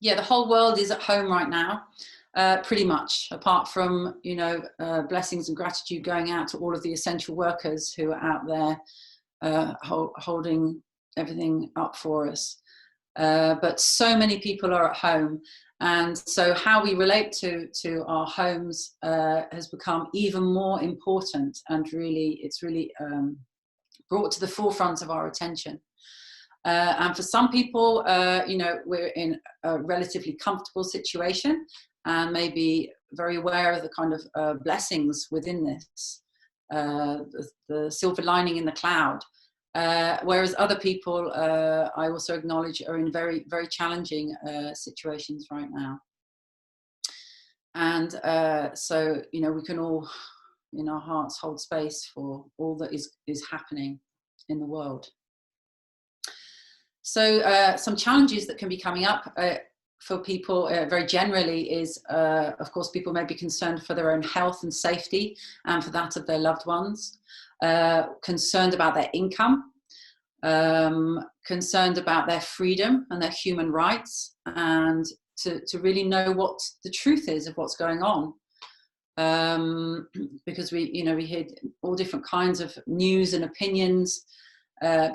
Yeah, the whole world is at home right now, pretty much, apart from, you know, blessings and gratitude going out to all of the essential workers who are out there holding everything up for us. But so many people are at home. And so how we relate to our homes has become even more important, and really, it's really brought to the forefront of our attention. And for some people, you know, we're in a relatively comfortable situation and maybe very aware of the kind of blessings within this, the silver lining in the cloud. Whereas other people, I also acknowledge, are in very, very challenging situations right now. And so, you know, we can all, in our hearts, hold space for all that is happening in the world. So some challenges that can be coming up for people very generally is, of course, people may be concerned for their own health and safety and for that of their loved ones, concerned about their income, concerned about their freedom and their human rights, and to really know what the truth is of what's going on. Because we hear all different kinds of news and opinions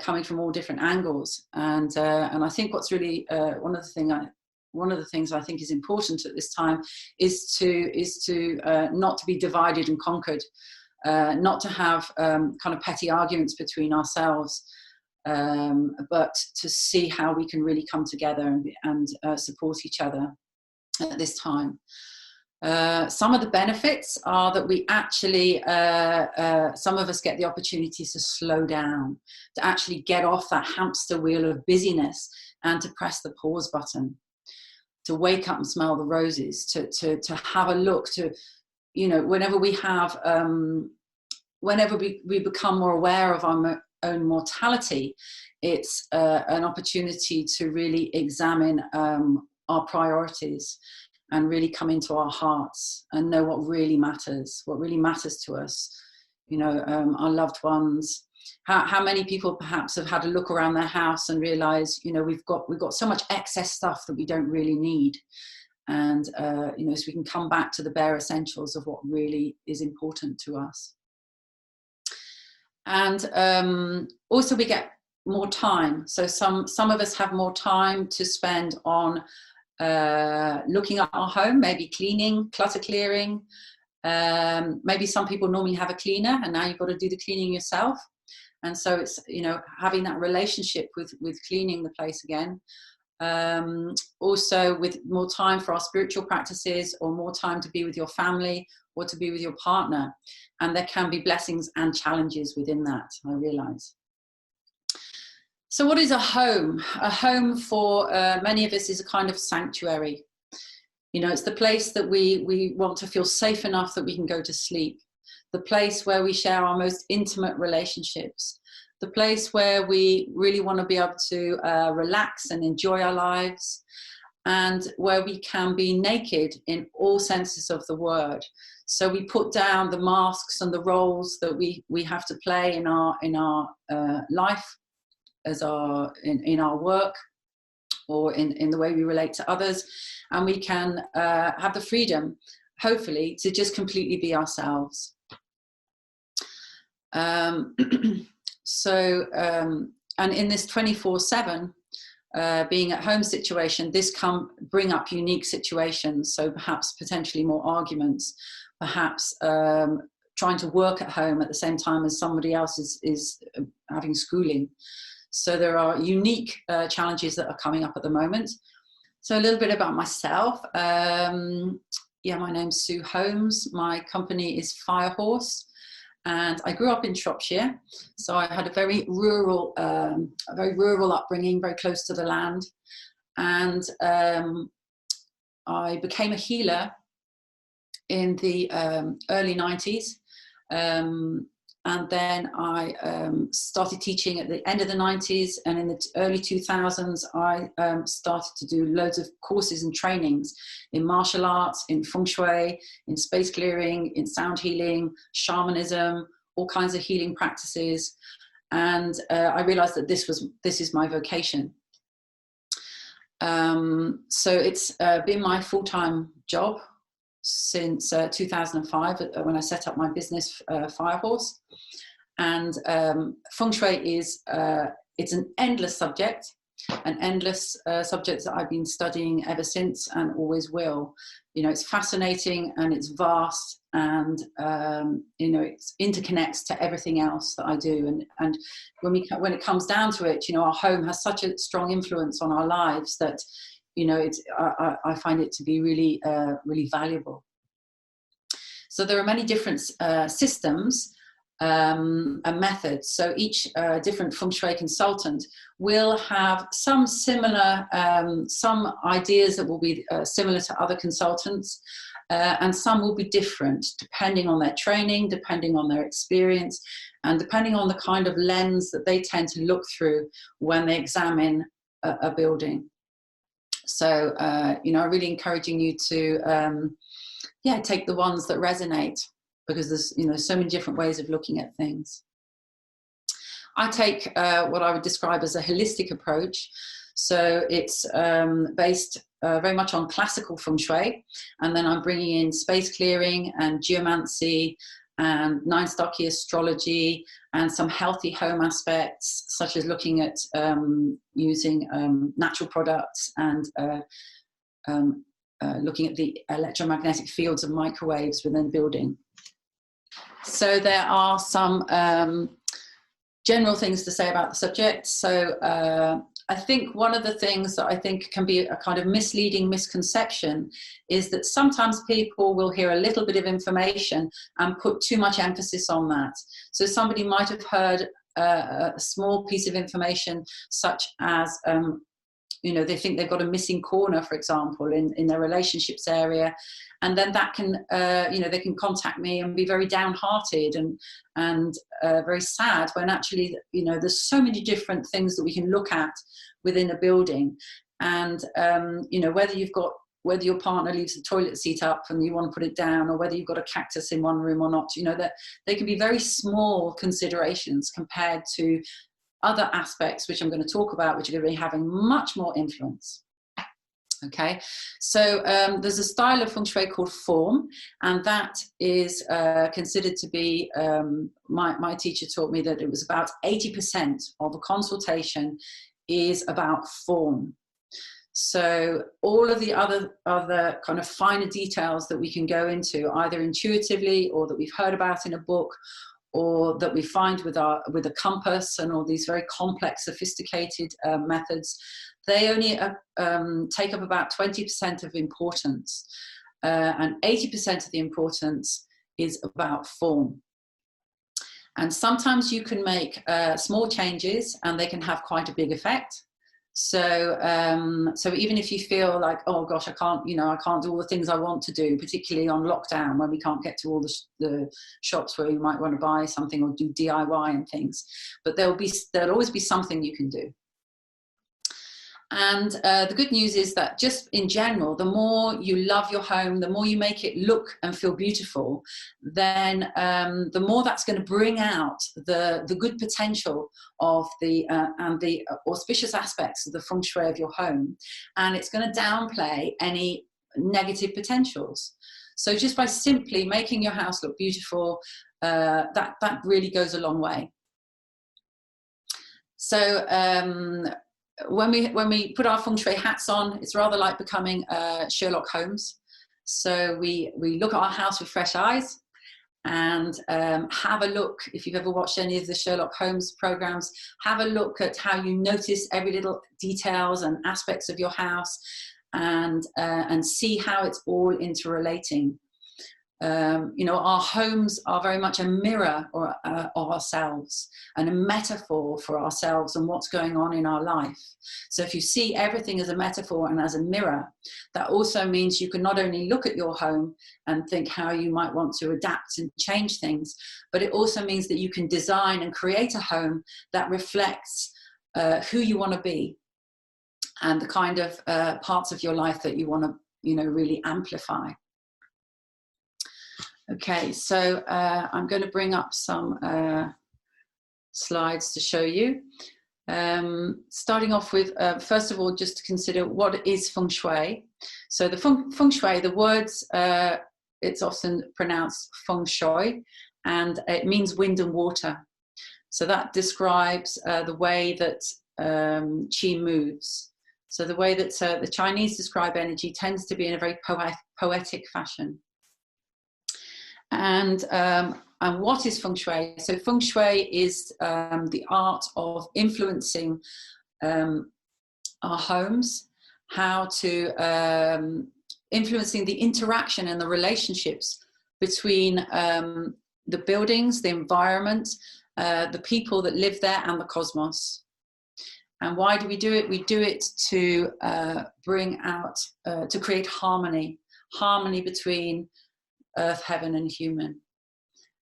coming from all different angles, and I think what's really one of the things I think is important at this time is to not to be divided and conquered, not to have kind of petty arguments between ourselves, but to see how we can really come together and support each other at this time. Some of the benefits are that we actually, some of us get the opportunity to slow down, to actually get off that hamster wheel of busyness and to press the pause button, to wake up and smell the roses, to have a look, to, you know, whenever we have, whenever we become more aware of our own mortality, it's an opportunity to really examine our priorities and really come into our hearts and know what really matters to us, you know, our loved ones. How many people perhaps have had a look around their house and realize, you know, we've got so much excess stuff that we don't really need, and you know, so we can come back to the bare essentials of what really is important to us. And also we get more time. So some of us have more time to spend on looking at our home, maybe cleaning, clutter clearing. Maybe some people normally have a cleaner and now you've got to do the cleaning yourself. And so it's, you know, having that relationship with cleaning the place again. Also with more time for our spiritual practices, or more time to be with your family or to be with your partner. And there can be blessings and challenges within that, I realize. So what is a home? A home for many of us is a kind of sanctuary. You know, it's the place that we want to feel safe enough that we can go to sleep. The place where we share our most intimate relationships. The place where we really want to be able to relax and enjoy our lives, and where we can be naked in all senses of the word. So we put down the masks and the roles that we have to play in our life, as in our work, or in the way we relate to others, and we can have the freedom, hopefully, to just completely be ourselves. And in this 24/7 being at home situation, this can bring up unique situations. So perhaps potentially more arguments, perhaps trying to work at home at the same time as somebody else is having schooling. So there are unique challenges that are coming up at the moment. So a little bit about myself. Yeah, my name's Sue Holmes. My company is Firehorse, and I grew up in Shropshire. So I had a very rural upbringing, very close to the land. And I became a healer in the early 90s. And then I started teaching at the end of the 90s, and in the early 2000s, I started to do loads of courses and trainings in martial arts, in Feng Shui, in space clearing, in sound healing, shamanism, all kinds of healing practices. And I realized that this is my vocation. So it's been my full-time job since 2005 when I set up my business, Firehorse. And Feng Shui is it's an endless subject, that I've been studying ever since and always will. You know, it's fascinating and it's vast, and you know, it interconnects to everything else that I do. And when it comes down to it, you know, our home has such a strong influence on our lives that, you know, I find it to be really really valuable. So there are many different systems and methods. So each different Feng Shui consultant will have some similar, some ideas that will be similar to other consultants, and some will be different depending on their training, depending on their experience, and depending on the kind of lens that they tend to look through when they examine a building. So, you know, I'm really encouraging you to, yeah, take the ones that resonate, because there's, you know, so many different ways of looking at things. I take what I would describe as a holistic approach. So it's based very much on classical Feng Shui, and then I'm bringing in space clearing and geomancy and nine-star key astrology and some healthy home aspects, such as looking at using natural products and looking at the electromagnetic fields of microwaves within building. So there are some general things to say about the subject. So I think one of the things that I think can be a kind of misleading misconception is that sometimes people will hear a little bit of information and put too much emphasis on that. So somebody might have heard a small piece of information, such as you know, they think they've got a missing corner, for example, in their relationships area. And then that can, you know, they can contact me and be very downhearted and very sad, when actually, you know, there's so many different things that we can look at within a building. And, you know, whether your partner leaves the toilet seat up and you want to put it down, or whether you've got a cactus in one room or not, you know, that they can be very small considerations compared to other aspects, which I'm going to talk about, which are going to be having much more influence. Okay, so there's a style of Feng Shui called form, and that is considered to be, my teacher taught me that it was about 80% of a consultation is about form. So all of the other kind of finer details that we can go into, either intuitively or that we've heard about in a book, or that we find with a compass and all these very complex, sophisticated methods, they only take up about 20% of importance, and 80% of the importance is about form. And sometimes you can make small changes and they can have quite a big effect. So, so even if you feel like, oh gosh, I can't do all the things I want to do, particularly on lockdown when we can't get to all the shops where you might want to buy something or do DIY and things, but there'll always be something you can do. And the good news is that just in general, the more you love your home, the more you make it look and feel beautiful, then the more that's going to bring out the good potential of and the auspicious aspects of the Feng Shui of your home. And it's going to downplay any negative potentials. So just by simply making your house look beautiful, that really goes a long way. So when we put our Feng Shui hats on, it's rather like becoming Sherlock Holmes. So we look at our house with fresh eyes and have a look. If you've ever watched any of the Sherlock Holmes programs, have a look at how you notice every little details and aspects of your house, and see how it's all interrelating. You know, our homes are very much a mirror of ourselves and a metaphor for ourselves and what's going on in our life. So if you see everything as a metaphor and as a mirror, that also means you can not only look at your home and think how you might want to adapt and change things, but it also means that you can design and create a home that reflects who you want to be and the kind of parts of your life that you want to, you know, really amplify. Okay, so I'm going to bring up some slides to show you. Starting off with, first of all, just to consider what is Feng Shui. So the Feng Shui, the words, it's often pronounced Feng Shui, and it means wind and water. So that describes the way that qi moves. So the way that the Chinese describe energy tends to be in a very poetic fashion. And what is Feng Shui? So Feng Shui is the art of influencing our homes, how to influencing the interaction and the relationships between the buildings, the environment, the people that live there, and the cosmos. And why do we do it? We do it to bring out, to create harmony between earth, heaven, and human,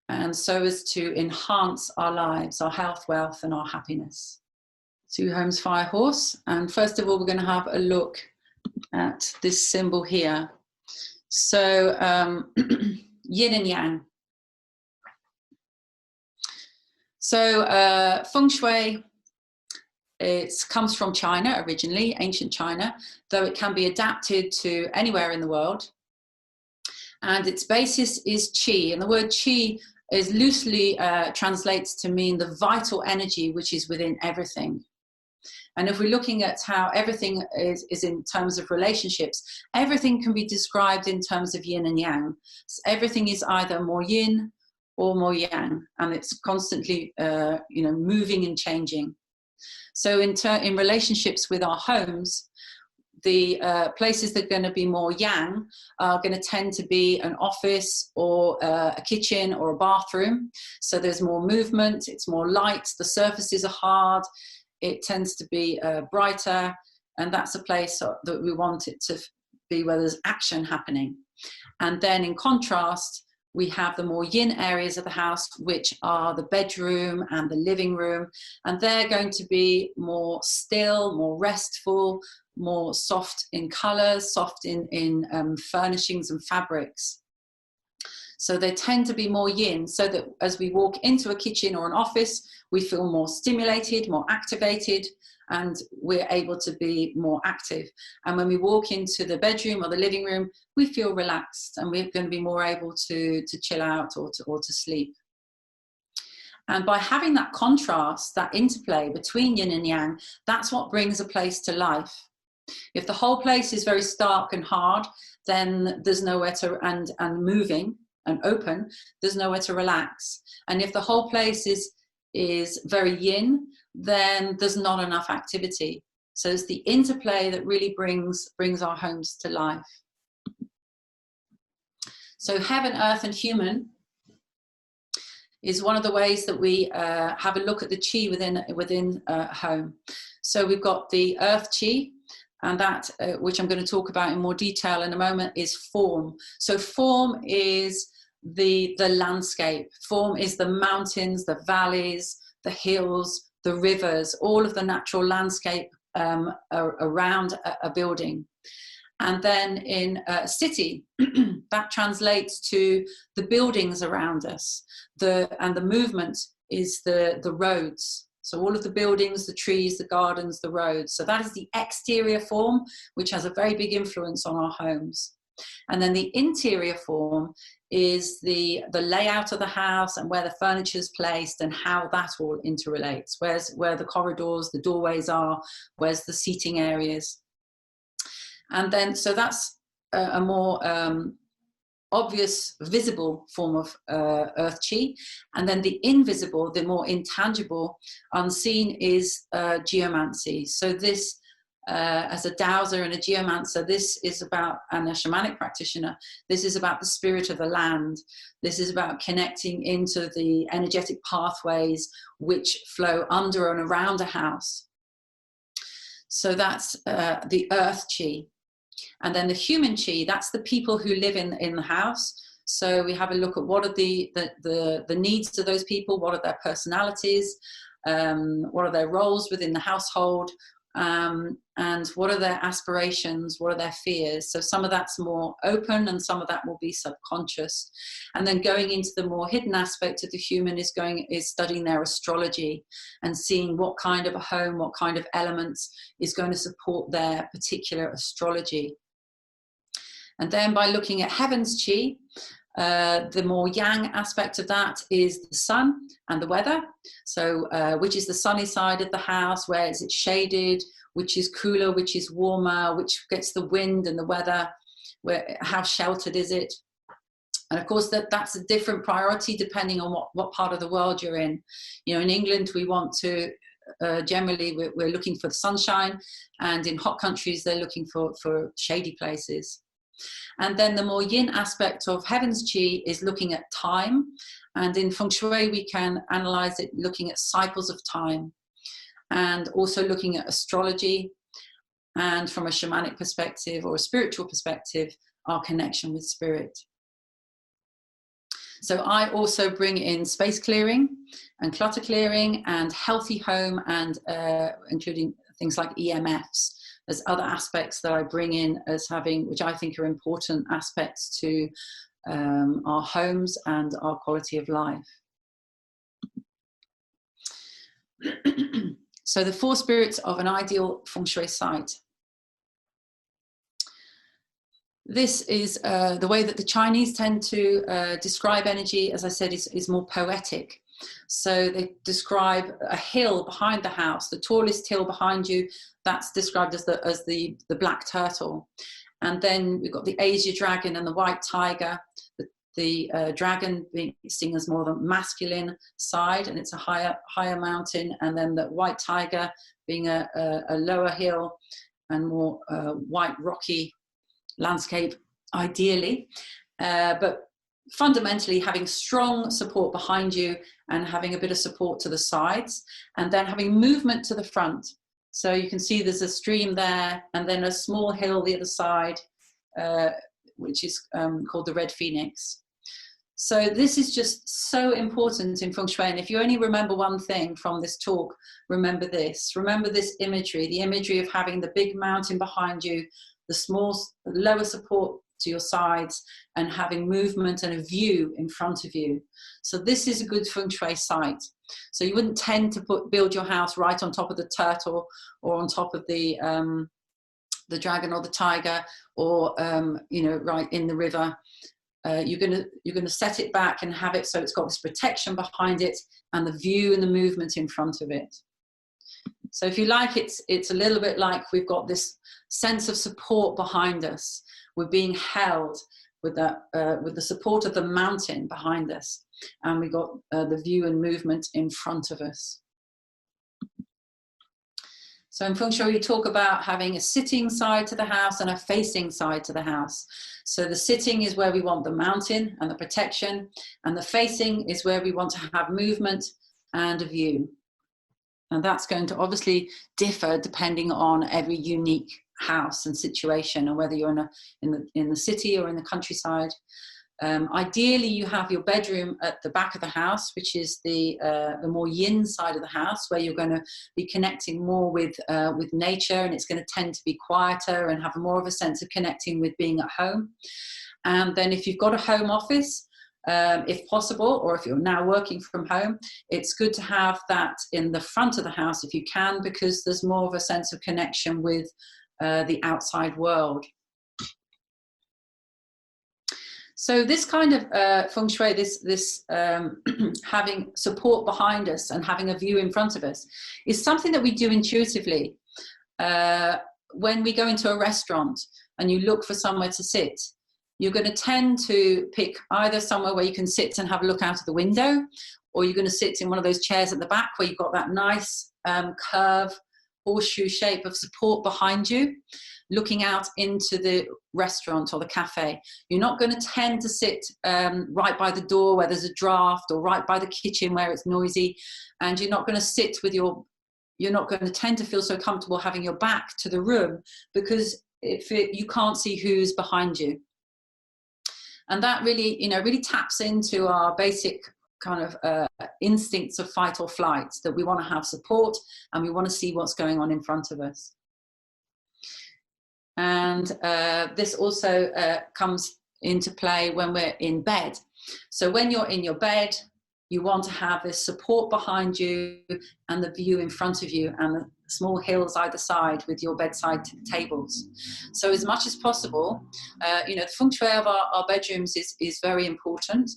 and so as to enhance our lives, our health, wealth, and our happiness. Sue Holmes Fire Horse. And first of all, we're going to have a look at this symbol here. So yin and yang. So Feng Shui, it comes from China originally, ancient China, though it can be adapted to anywhere in the world. And its basis is qi, and the word qi is loosely translates to mean the vital energy which is within everything. And if we're looking at how everything is in terms of relationships, everything can be described in terms of yin and yang. So everything is either more yin or more yang, and it's constantly moving and changing. So in relationships with our homes, the places that are going to be more yang are going to tend to be an office or a kitchen or a bathroom. So there's more movement, it's more light, the surfaces are hard, it tends to be brighter, and that's a place that we want it to be where there's action happening. And then in contrast, we have the more yin areas of the house, which are the bedroom and the living room, and they're going to be more still, more restful, more soft in colors, soft in furnishings and fabrics. So they tend to be more yin, so that as we walk into a kitchen or an office, we feel more stimulated, more activated, and we're able to be more active. And when we walk into the bedroom or the living room, we feel relaxed, and we're going to be more able to chill out or to sleep. And by having that contrast, that interplay between yin and yang, that's what brings a place to life. If the whole place is very stark and hard, then there's nowhere to, and moving and open, there's nowhere to relax. And if the whole place is very yin, then there's not enough activity. So it's the interplay that really brings our homes to life. So heaven, earth, and human is one of the ways that we have a look at the qi within a home. So we've got the earth qi, and that, which I'm going to talk about in more detail in a moment, is form. So form is the landscape. Form is the mountains, the valleys, the hills, the rivers, all of the natural landscape around a building. And then in a city, that translates to the buildings around us. And the movement is the roads. So all of the buildings, the trees, the gardens, the roads. So that is the exterior form, which has a very big influence on our homes. And then the interior form is the layout of the house and where the furniture is placed and how that all interrelates. Where the corridors, the doorways are, where's the seating areas. And then, so that's a more obvious, visible form of earth qi. And then the invisible, the more intangible, unseen, is geomancy. So this, as a dowser and a geomancer, this is about, and a shamanic practitioner, this is about the spirit of the land. This is about connecting into the energetic pathways which flow under and around a house. So that's the earth qi. And then the human qi, that's the people who live in the house. So we have a look at what are the needs of those people, what are their personalities, what are their roles within the household, and what are their aspirations, what are their fears. So some of that's more open and some of that will be subconscious. And then going into the more hidden aspect of the human is studying their astrology and seeing what kind of a home, what kind of elements is going to support their particular astrology. And then by looking at heaven's chi, the more yang aspect of that is the sun and the weather. So which is the sunny side of the house, where is it shaded, which is cooler, which is warmer, which gets the wind and the weather, how sheltered is it. And of course that's a different priority depending on what part of the world you're in. You know, in England we want to generally we're looking for the sunshine, and in hot countries they're looking for shady places. And then the more yin aspect of heaven's chi is looking at time. And in Feng Shui, we can analyze it looking at cycles of time, and also looking at astrology. And from a shamanic perspective or a spiritual perspective, our connection with spirit. So I also bring in space clearing and clutter clearing and healthy home, and including things like EMFs. There's other aspects that I bring in as having, which I think are important aspects to our homes and our quality of life. So the 4 spirits of an ideal Feng Shui site. This is the way that the Chinese tend to describe energy, as I said, is more poetic. So they describe a hill behind the house, the tallest hill behind you, that's described as the black turtle. And then we've got the Asia dragon and the white tiger. The dragon being seen as more the masculine side, and it's a higher mountain, and then the white tiger being a lower hill and more white rocky landscape, ideally. But fundamentally having strong support behind you and having a bit of support to the sides, and then having movement to the front. So you can see there's a stream there, and then a small hill the other side, which is called the Red Phoenix. So this is just so important in Feng Shui. And if you only remember one thing from this talk, remember this. Remember this imagery, the imagery of having the big mountain behind you, the small, lower support to your sides, and having movement and a view in front of you. So this is a good Feng Shui site. So you wouldn't tend to build your house right on top of the turtle, or on top of the dragon or the tiger, or you know, right in the river. You're gonna set it back and have it so it's got this protection behind it and the view and the movement in front of it. So if you like, it's a little bit like we've got this sense of support behind us. We're being held with the support of the mountain behind us, and we've got the view and movement in front of us. So in Feng Shui, we talk about having a sitting side to the house and a facing side to the house. So the sitting is where we want the mountain and the protection, and the facing is where we want to have movement and a view. And that's going to obviously differ depending on every unique house and situation, and whether you're in the city or in the countryside. Ideally, you have your bedroom at the back of the house, which is the more yin side of the house, where you're going to be connecting more with nature, and it's going to tend to be quieter and have more of a sense of connecting with being at home. And then if you've got a home office, if possible, or if you're now working from home, it's good to have that in the front of the house if you can, because there's more of a sense of connection with the outside world. So this kind of Feng Shui, this having support behind us and having a view in front of us, is something that we do intuitively. When we go into a restaurant and you look for somewhere to sit, you're going to tend to pick either somewhere where you can sit and have a look out of the window, or you're going to sit in one of those chairs at the back where you've got that nice curve, horseshoe shape of support behind you, looking out into the restaurant or the cafe. You're not going to tend to sit right by the door where there's a draft, or right by the kitchen where it's noisy, and you're not going to sit with you're not going to tend to feel so comfortable having your back to the room, because you can't see who's behind you. And that really, really taps into our basic kind of instincts of fight or flight, that we want to have support and we want to see what's going on in front of us. And this also comes into play when we're in bed. So when you're in your bed, you want to have this support behind you and the view in front of you and the small hills either side with your bedside tables. So as much as possible, you know, the feng shui of our bedrooms is very important.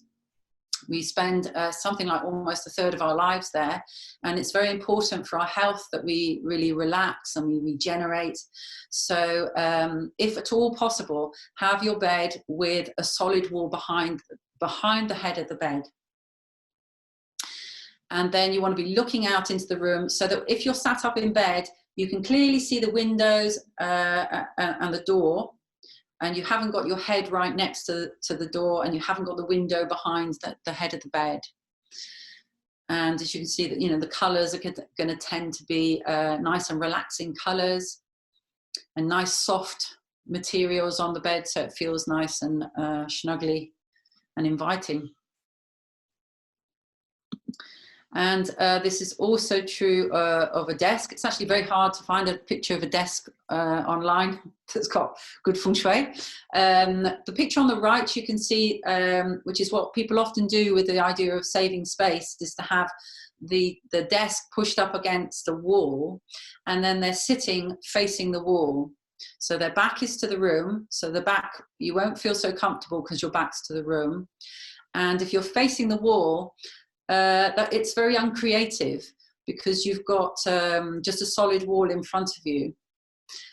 We spend something like almost a third of our lives there, and it's very important for our health that we really relax and we regenerate. So if at all possible, have your bed with a solid wall behind the head of the bed. And then you want to be looking out into the room so that if you're sat up in bed, you can clearly see the windows and the door, and you haven't got your head right next to the door, and you haven't got the window behind the head of the bed. And as you can see, that, you know, the colours are going to tend to be nice and relaxing colours and nice soft materials on the bed, so it feels nice and snuggly and inviting. And this is also true of a desk. It's actually very hard to find a picture of a desk online that's got good feng shui. The picture on the right, you can see, which is what people often do with the idea of saving space, is to have the desk pushed up against the wall, and then they're sitting facing the wall. So their back is to the room. So the back, you won't feel so comfortable because your back's to the room. And if you're facing the wall, it's very uncreative because you've got just a solid wall in front of you.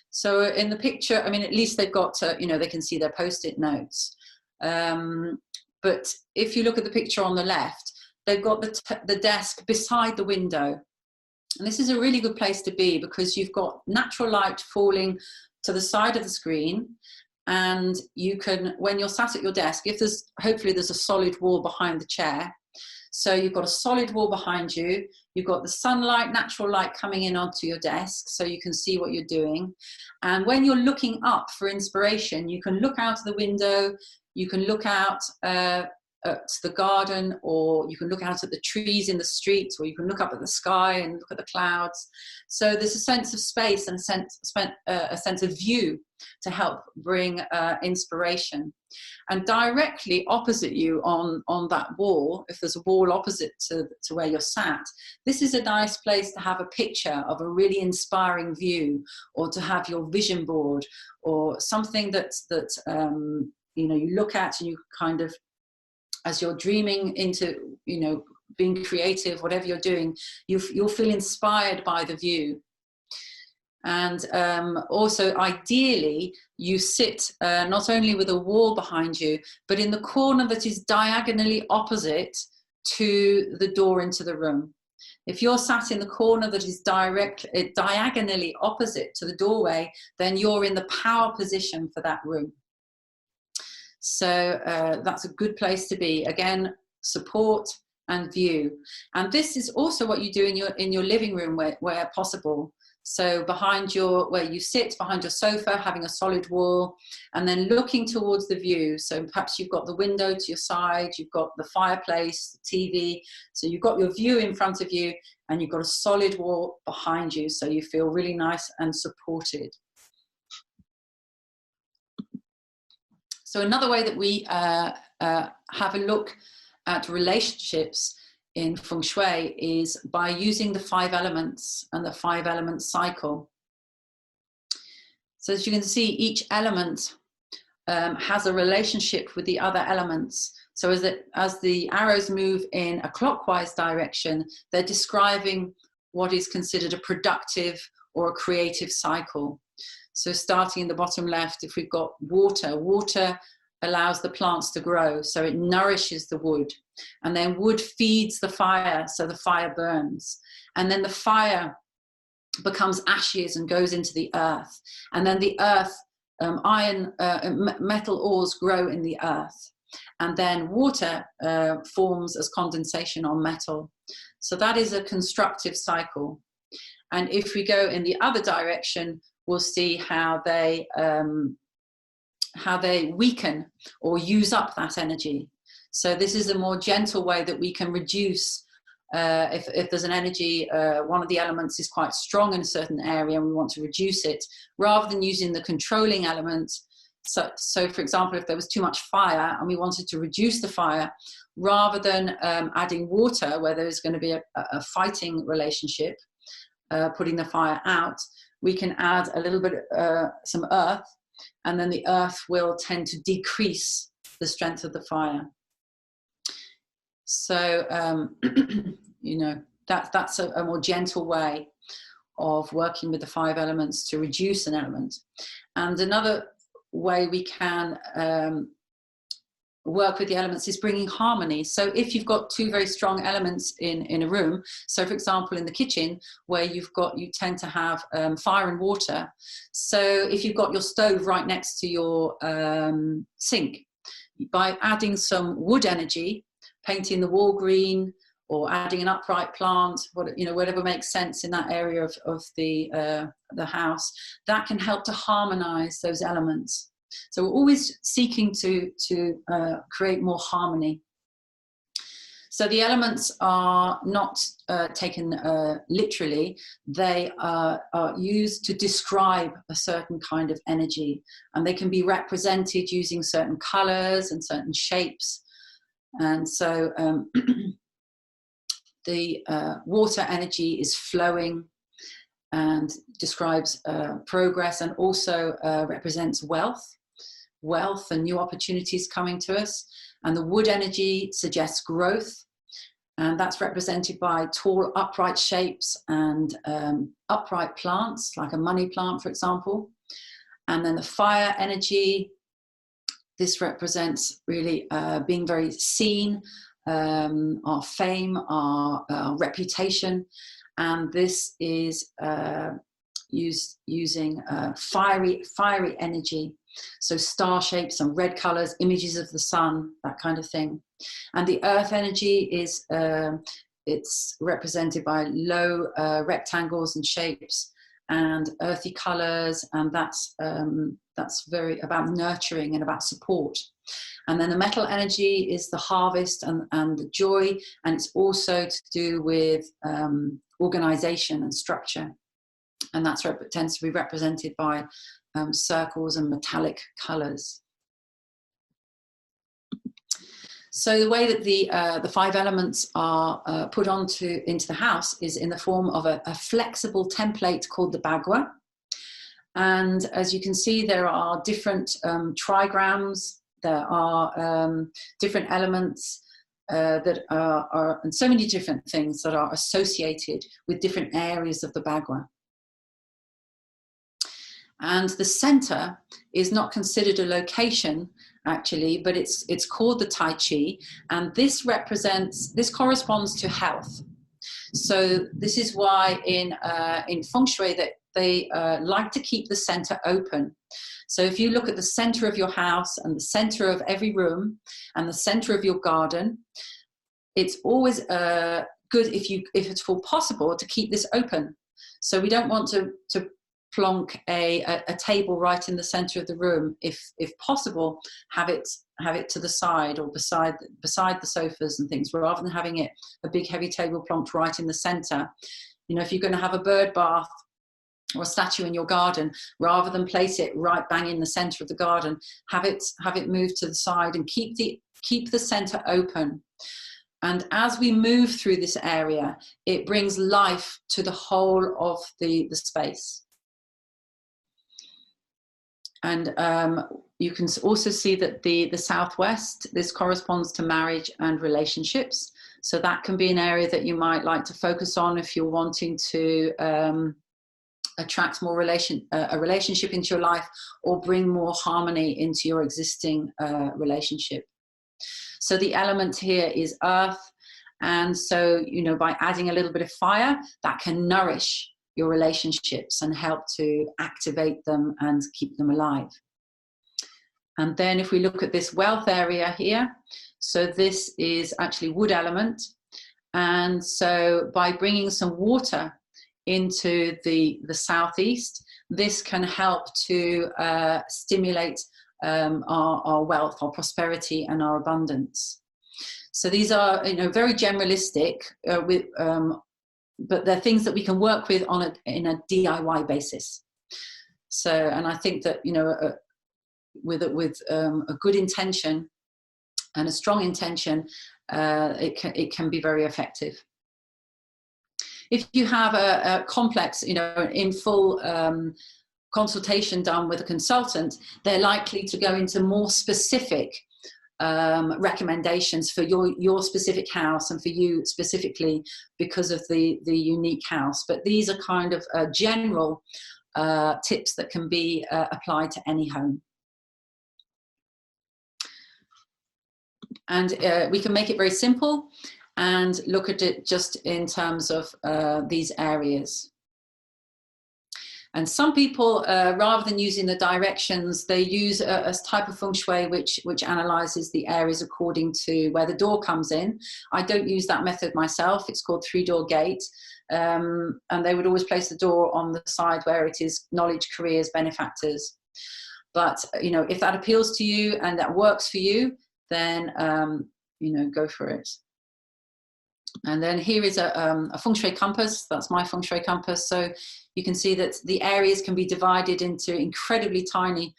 So in the picture, I mean, at least they've got, you know, they can see their post-it notes. But if you look at the picture on the left, they've got the desk beside the window. And this is a really good place to be because you've got natural light falling to the side of the screen. And you can, when you're sat at your desk, hopefully there's a solid wall behind the chair. So you've got a solid wall behind you, you've got the sunlight, natural light coming in onto your desk so you can see what you're doing. And when you're looking up for inspiration, you can look out of the window, you can look out at the garden, or you can look out at the trees in the street, or you can look up at the sky and look at the clouds. So there's a sense of space and a sense of view to help bring inspiration. And directly opposite you on that wall, if there's a wall opposite to where you're sat, this is a nice place to have a picture of a really inspiring view, or to have your vision board, or something that you know, you look at and you kind of, as you're dreaming into, you know, being creative, whatever you're doing, you'll feel inspired by the view. And also, ideally, you sit not only with a wall behind you, but in the corner that is diagonally opposite to the door into the room. If you're sat in the corner that is diagonally opposite to the doorway, then you're in the power position for that room. So that's a good place to be. Again, support and view. And this is also what you do in your living room where possible. So behind where you sit, behind your sofa, having a solid wall, and then looking towards the view. So perhaps you've got the window to your side, you've got the fireplace, the TV. So you've got your view in front of you, and you've got a solid wall behind you. So you feel really nice and supported. So another way that we have a look at relationships in Feng Shui is by using the 5 elements and the 5 element cycle. So as you can see, each element has a relationship with the other elements. So as the arrows move in a clockwise direction, they're describing what is considered a productive or a creative cycle. So starting in the bottom left, if we've got water, water allows the plants to grow, so it nourishes the wood. And then wood feeds the fire, so the fire burns. And then the fire becomes ashes and goes into the earth. And then the earth, metal ores grow in the earth. And then water forms as condensation on metal. So that is a constructive cycle. And if we go in the other direction, we'll see how they weaken or use up that energy. So this is a more gentle way that we can reduce, if there's an energy, one of the elements is quite strong in a certain area and we want to reduce it, rather than using the controlling element. So for example, if there was too much fire and we wanted to reduce the fire, rather than adding water where there's going to be a fighting relationship, putting the fire out, we can add a little bit, some earth, and then the earth will tend to decrease the strength of the fire. So, you know, that's a more gentle way of working with the 5 elements to reduce an element. And another way we can work with the elements is bringing harmony. So if you've got 2 very strong elements in a room, so for example in the kitchen where you tend to have fire and water, so if you've got your stove right next to your sink, by adding some wood energy, painting the wall green or adding an upright plant, whatever makes sense in that area of the house, that can help to harmonize those elements. So we're always seeking to create more harmony. So the elements are not taken literally. They are used to describe a certain kind of energy, and they can be represented using certain colors and certain shapes. And so the water energy is flowing and describes progress, and also represents wealth and new opportunities coming to us. And the wood energy suggests growth, and that's represented by tall upright shapes and upright plants, like a money plant, for example. And then the fire energy, this represents really being very seen, our fame, our reputation, and this is using fiery energy. So star shapes and red colors, images of the sun, that kind of thing. And the earth energy is it's represented by low rectangles and shapes and earthy colors, and that's very about nurturing and about support. And then the metal energy is the harvest and the joy, and it's also to do with organization and structure, and that tends to be represented by circles and metallic colors. So the way that the 5 elements are put into the house is in the form of a flexible template called the bagua. And as you can see, there are different trigrams, there are different elements that are, and so many different things that are associated with different areas of the bagua. And the center is not considered a location, actually, but it's called the Tai Chi, and this corresponds to health. So this is why in Feng Shui that they like to keep the center open. So if you look at the center of your house and the center of every room and the center of your garden, it's always good if it's possible to keep this open. So we don't want to plonk a table right in the center of the room. If possible, have it to the side or beside the sofas and things, rather than having it a big heavy table plonked right in the center. You know, if you're going to have a bird bath or a statue in your garden, rather than place it right bang in the center of the garden, have it moved to the side and keep the center open. And as we move through this area, it brings life to the whole of the space. And you can also see that the southwest, this corresponds to marriage and relationships. So that can be an area that you might like to focus on if you're wanting to attract more a relationship into your life, or bring more harmony into your existing relationship. So the element here is earth. And so, you know, by adding a little bit of fire, that can nourish your relationships and help to activate them and keep them alive. And then if we look at this wealth area here, so this is actually wood element. And so by bringing some water into the southeast, this can help to stimulate our wealth, our prosperity and our abundance. So these are, you know, very generalistic, but they're things that we can work with in a DIY basis. So, and I think that, you know, with a good intention and a strong intention, it can be very effective. If you have a complex, you know, in full consultation done with a consultant, they're likely to go into more specific recommendations for your specific house and for you specifically because of the unique house. But these are kind of general tips that can be applied to any home. And we can make it very simple and look at it just in terms of these areas. And some people, rather than using the directions, they use a type of Feng Shui which analyzes the areas according to where the door comes in. I don't use that method myself. It's called 3-door gate. And they would always place the door on the side where it is knowledge, careers, benefactors. But, you know, if that appeals to you and that works for you, then, you know, go for it. And then here is a Feng Shui compass. That's my Feng Shui compass. So you can see that the areas can be divided into incredibly tiny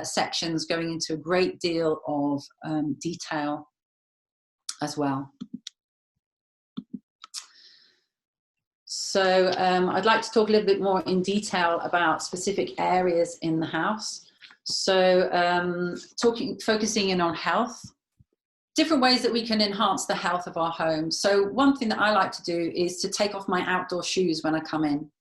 sections, going into a great deal of detail as well. So I'd like to talk a little bit more in detail about specific areas in the house. So focusing in on health. Different ways that we can enhance the health of our home. So one thing that I like to do is to take off my outdoor shoes when I come in.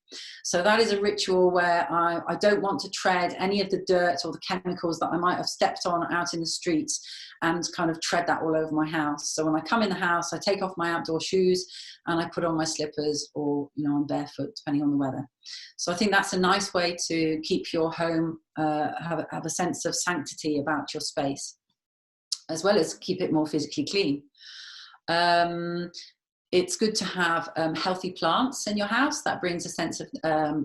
So that is a ritual where I don't want to tread any of the dirt or the chemicals that I might have stepped on out in the streets and kind of tread that all over my house. So when I come in the house, I take off my outdoor shoes and I put on my slippers, or, you know, I'm barefoot depending on the weather. So I think that's a nice way to keep your home, have a sense of sanctity about your space, as well as keep it more physically clean. It's good to have healthy plants in your house. That brings a sense of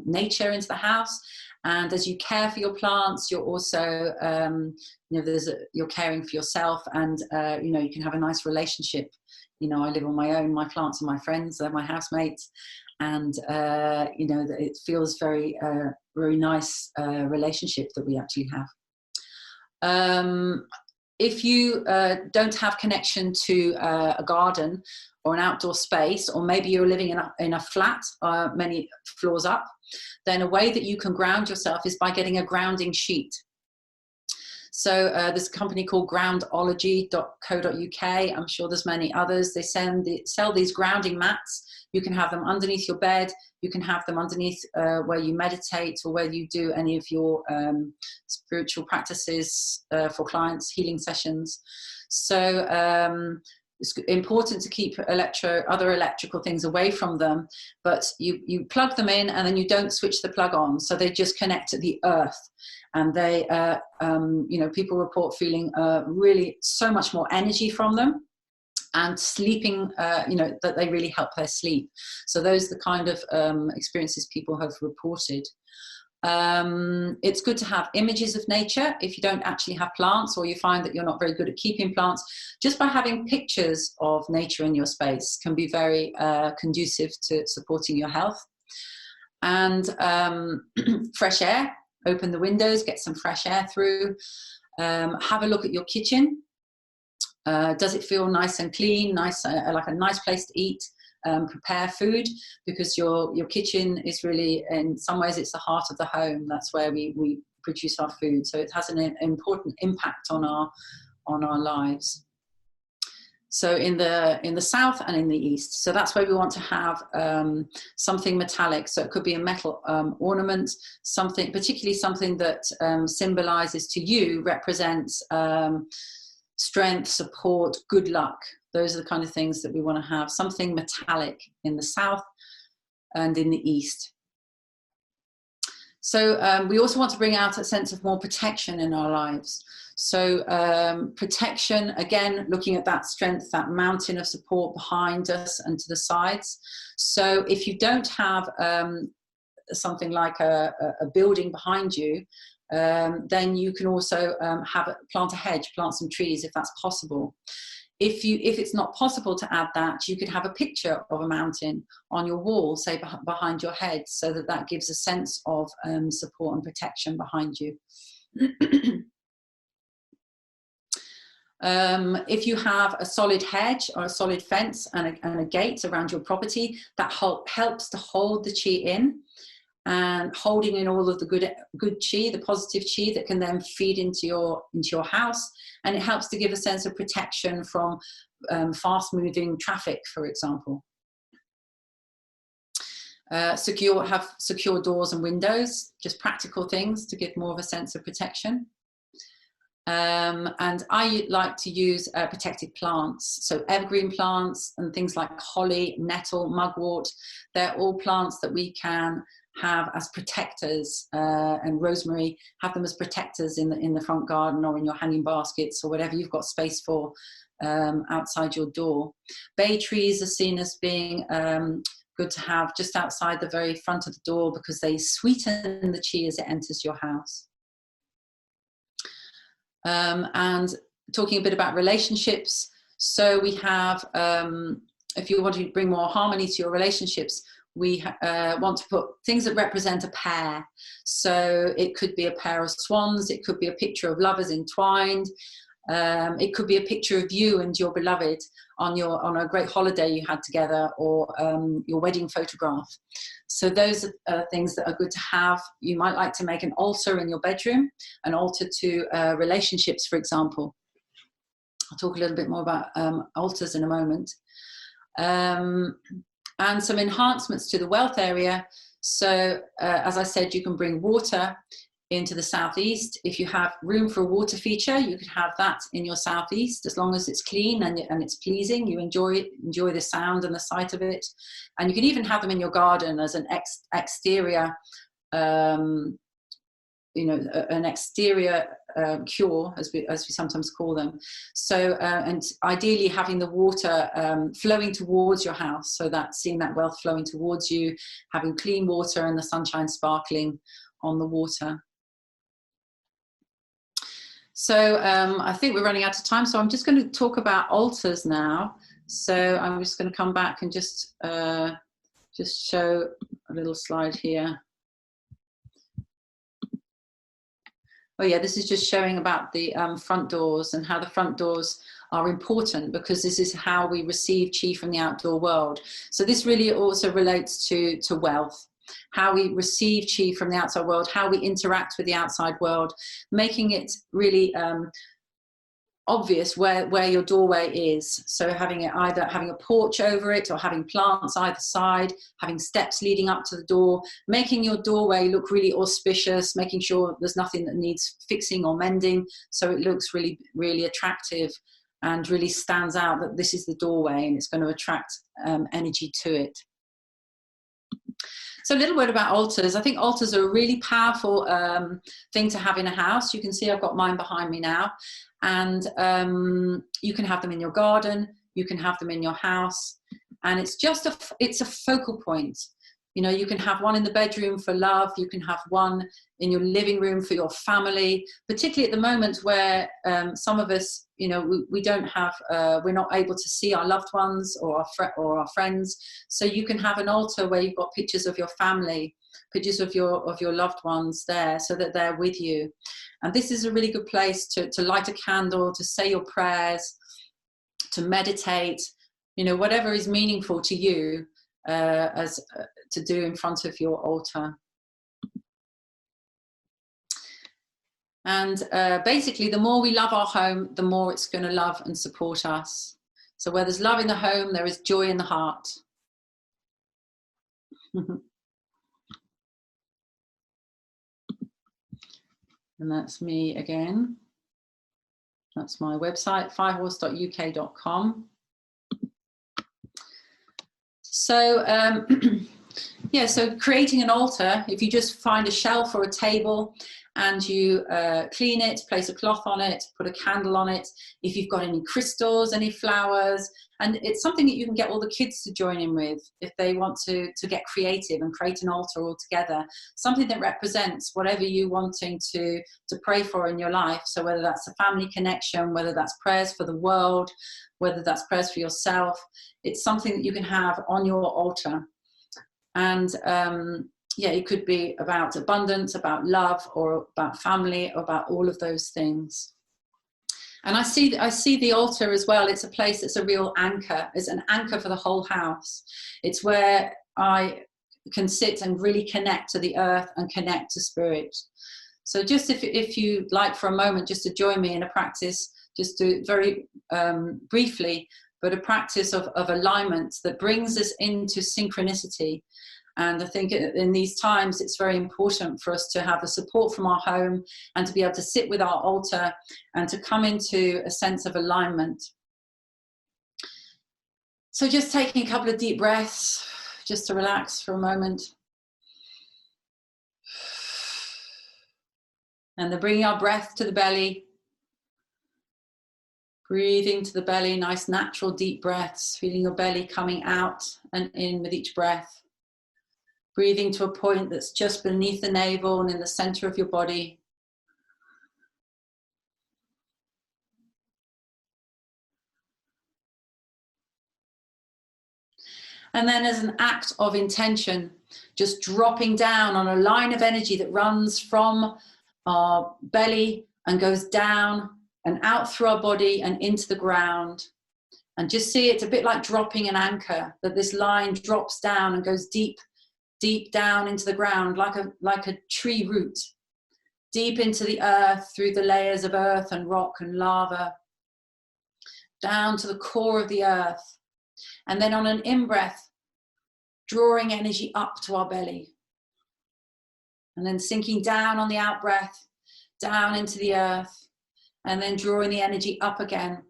nature into the house. And as you care for your plants, you're also, you know, you're caring for yourself, and, you know, you can have a nice relationship. You know, I live on my own. My plants are my friends. They're my housemates. And, you know, it feels very, very nice relationship that we actually have. If you don't have connection to a garden or an outdoor space, or maybe you're living in a flat many floors up, then a way that you can ground yourself is by getting a grounding sheet. So there's a company called groundology.co.uk. I'm sure there's many others. They sell these grounding mats. You can have them underneath your bed. You can have them underneath where you meditate, or where you do any of your spiritual practices for clients, healing sessions. So it's important to keep other electrical things away from them, but you plug them in and then you don't switch the plug on. So they just connect to the earth, and they, you know, people report feeling really so much more energy from them. And sleeping, you know, that they really help their sleep. So those are the kind of experiences people have reported. It's good to have images of nature if you don't actually have plants, or you find that you're not very good at keeping plants. Just by having pictures of nature in your space can be very conducive to supporting your health. And fresh air, open the windows, get some fresh air through. Have a look at your kitchen. Does it feel nice and clean, nice, like a nice place to eat? Prepare food, because your kitchen is really, in some ways, it's the heart of the home. That's where we produce our food. So it has an important impact on our lives. So in the south and in the east. So that's where we want to have something metallic. So it could be a metal ornament, something, particularly something that symbolizes to you, represents strength, support, good luck. Those are the kind of things that we want to have. Something metallic in the south and in the east. So we also want to bring out a sense of more protection in our lives. So protection, again, looking at that strength, that mountain of support behind us and to the sides. So if you don't have something like a building behind you, then you can also plant a hedge, plant some trees if that's possible. If it's not possible to add that, you could have a picture of a mountain on your wall, say behind your head, so that gives a sense of support and protection behind you. If you have a solid hedge or a solid fence and a gate around your property, that helps to hold the chi in, and holding in all of the good chi, the positive chi that can then feed into your house, and it helps to give a sense of protection from fast-moving traffic, for example. Have secure doors and windows, just practical things to give more of a sense of protection. And I like to use protected plants, so evergreen plants and things like holly, nettle, mugwort. They're all plants that we can have as protectors, and rosemary, have them as protectors in the front garden or in your hanging baskets or whatever you've got space for outside your door. Bay trees are seen as being good to have just outside the very front of the door because they sweeten the chi as it enters your house. And talking a bit about relationships, so we have, if you want to bring more harmony to your relationships, we want to put things that represent a pair. So it could be a pair of swans, it could be a picture of lovers entwined, it could be a picture of you and your beloved on a great holiday you had together, or your wedding photograph. So those are things that are good to have. You might like to make an altar in your bedroom, an altar to relationships, for example. I'll talk a little bit more about altars in a moment. And some enhancements to the wealth area. So as I said, you can bring water into the southeast. If you have room for a water feature, you could have that in your southeast, as long as it's clean and it's pleasing. You enjoy the sound and the sight of it. And you can even have them in your garden as an exterior, an exterior cure, as we sometimes call them. So, and ideally having the water flowing towards your house, so that seeing that wealth flowing towards you, having clean water and the sunshine sparkling on the water. So I think we're running out of time, so I'm just going to talk about altars now. So I'm just going to come back and just show a little slide here. Oh yeah, this is just showing about the front doors and how the front doors are important, because this is how we receive chi from the outdoor world. So this really also relates to wealth, how we receive chi from the outside world, how we interact with the outside world, making it really obvious where your doorway is. So having it either having a porch over it, or having plants either side, having steps leading up to the door, making your doorway look really auspicious, making sure there's nothing that needs fixing or mending, so it looks really, really attractive and really stands out that this is the doorway and it's going to attract energy to it. So a little word about altars. I think altars are a really powerful thing to have in a house. You can see I've got mine behind me now. And you can have them in your garden, you can have them in your house. And it's just it's a focal point. You know, you can have one in the bedroom for love, you can have one in your living room for your family, particularly at the moment where some of us, you know, we don't have, we're not able to see our loved ones or our friends. So you can have an altar where you've got pictures of your family, pictures of your loved ones there, so that they're with you. And this is a really good place to light a candle, to say your prayers, to meditate, you know, whatever is meaningful to you to do in front of your altar. And basically, the more we love our home, the more it's going to love and support us. So where there's love in the home, there is joy in the heart. And that's me again. That's my website, firehorse.uk.com. So Yeah, so creating an altar, if you just find a shelf or a table and you clean it, place a cloth on it, put a candle on it, if you've got any crystals, any flowers, and it's something that you can get all the kids to join in with if they want to get creative and create an altar all together, something that represents whatever you're wanting to pray for in your life. So whether that's a family connection, whether that's prayers for the world, whether that's prayers for yourself, it's something that you can have on your altar. And yeah, it could be about abundance, about love, or about family, or about all of those things. And I see the altar as well. It's a place that's a real anchor. It's an anchor for the whole house. It's where I can sit and really connect to the earth and connect to spirit. So just if you like for a moment just to join me in a practice, just to very briefly, but a practice of alignment that brings us into synchronicity. And I think in these times, it's very important for us to have the support from our home and to be able to sit with our altar and to come into a sense of alignment. So just taking a couple of deep breaths, just to relax for a moment. And then bringing our breath to the belly. Breathing to the belly, nice natural deep breaths, feeling your belly coming out and in with each breath. Breathing to a point that's just beneath the navel and in the center of your body. And then as an act of intention, just dropping down on a line of energy that runs from our belly and goes down and out through our body and into the ground. And just see it's a bit like dropping an anchor, that this line drops down and goes deep down into the ground, like a tree root, deep into the earth, through the layers of earth and rock and lava, down to the core of the earth. And then on an in-breath, drawing energy up to our belly. And then sinking down on the out-breath, down into the earth, and then drawing the energy up again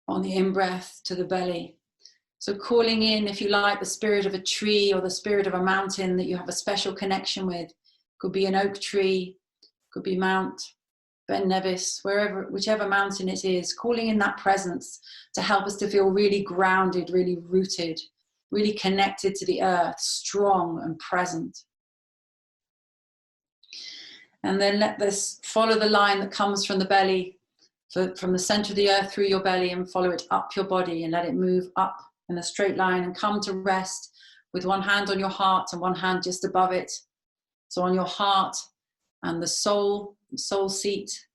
on the in-breath to the belly. So calling in, if you like, the spirit of a tree or the spirit of a mountain that you have a special connection with. Could be an oak tree, could be Mount Ben Nevis, whichever mountain it is, calling in that presence to help us to feel really grounded, really rooted, really connected to the earth, strong and present. And then let this follow the line that comes from the belly, from the center of the earth through your belly, and follow it up your body and let it move up in a straight line and come to rest with one hand on your heart and one hand just above it. So on your heart and the soul seat,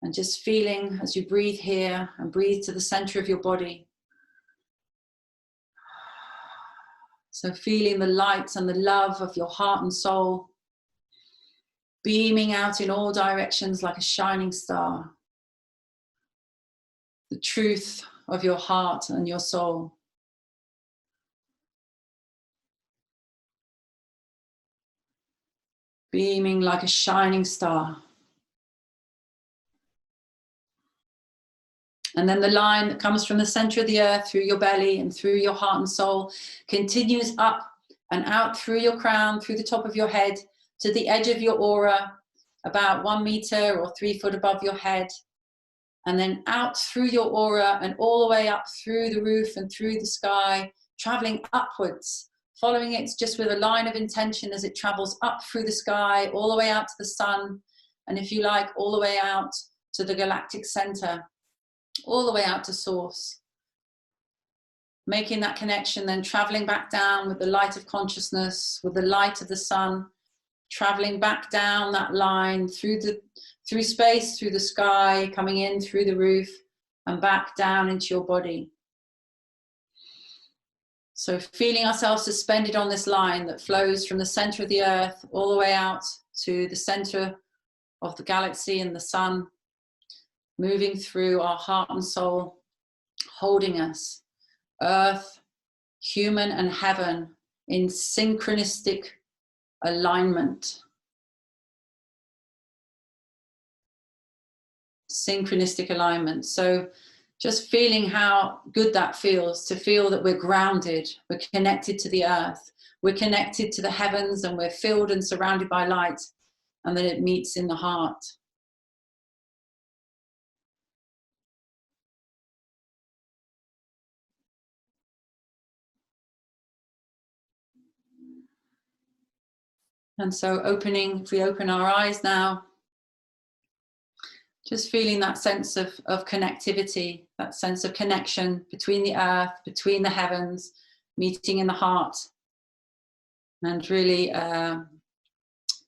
and just feeling as you breathe here and breathe to the center of your body. So feeling the light and the love of your heart and soul beaming out in all directions like a shining star. The truth of your heart and your soul. Beaming like a shining star. And then the line that comes from the center of the earth through your belly and through your heart and soul continues up and out through your crown, through the top of your head, to the edge of your aura, about 1 meter or 3 foot above your head. And then out through your aura and all the way up through the roof and through the sky, traveling upwards, following it just with a line of intention as it travels up through the sky, all the way out to the sun, and if you like, all the way out to the galactic center, all the way out to source. Making that connection, then traveling back down with the light of consciousness, with the light of the sun, traveling back down that line through space, through the sky, coming in through the roof and back down into your body. So feeling ourselves suspended on this line that flows from the center of the earth all the way out to the center of the galaxy and the sun, moving through our heart and soul, holding us, earth, human and heaven in synchronistic alignment. Synchronistic alignment. So Just feeling how good that feels, to feel that we're grounded, we're connected to the earth, we're connected to the heavens, and we're filled and surrounded by light, and then it meets in the heart. And so if we open our eyes now, just feeling that sense of connectivity, that sense of connection between the earth, between the heavens, meeting in the heart, and really,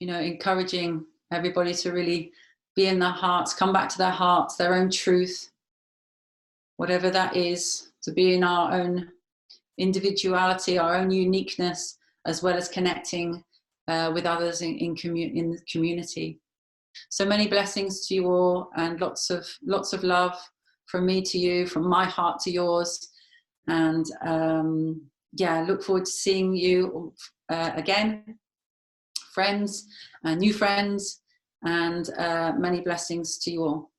encouraging everybody to really be in their hearts, come back to their hearts, their own truth, whatever that is, to be in our own individuality, our own uniqueness, as well as connecting with others in the community. So many blessings to you all, and lots of love from me to you, from my heart to yours. And look forward to seeing you again, friends, new friends, and many blessings to you all.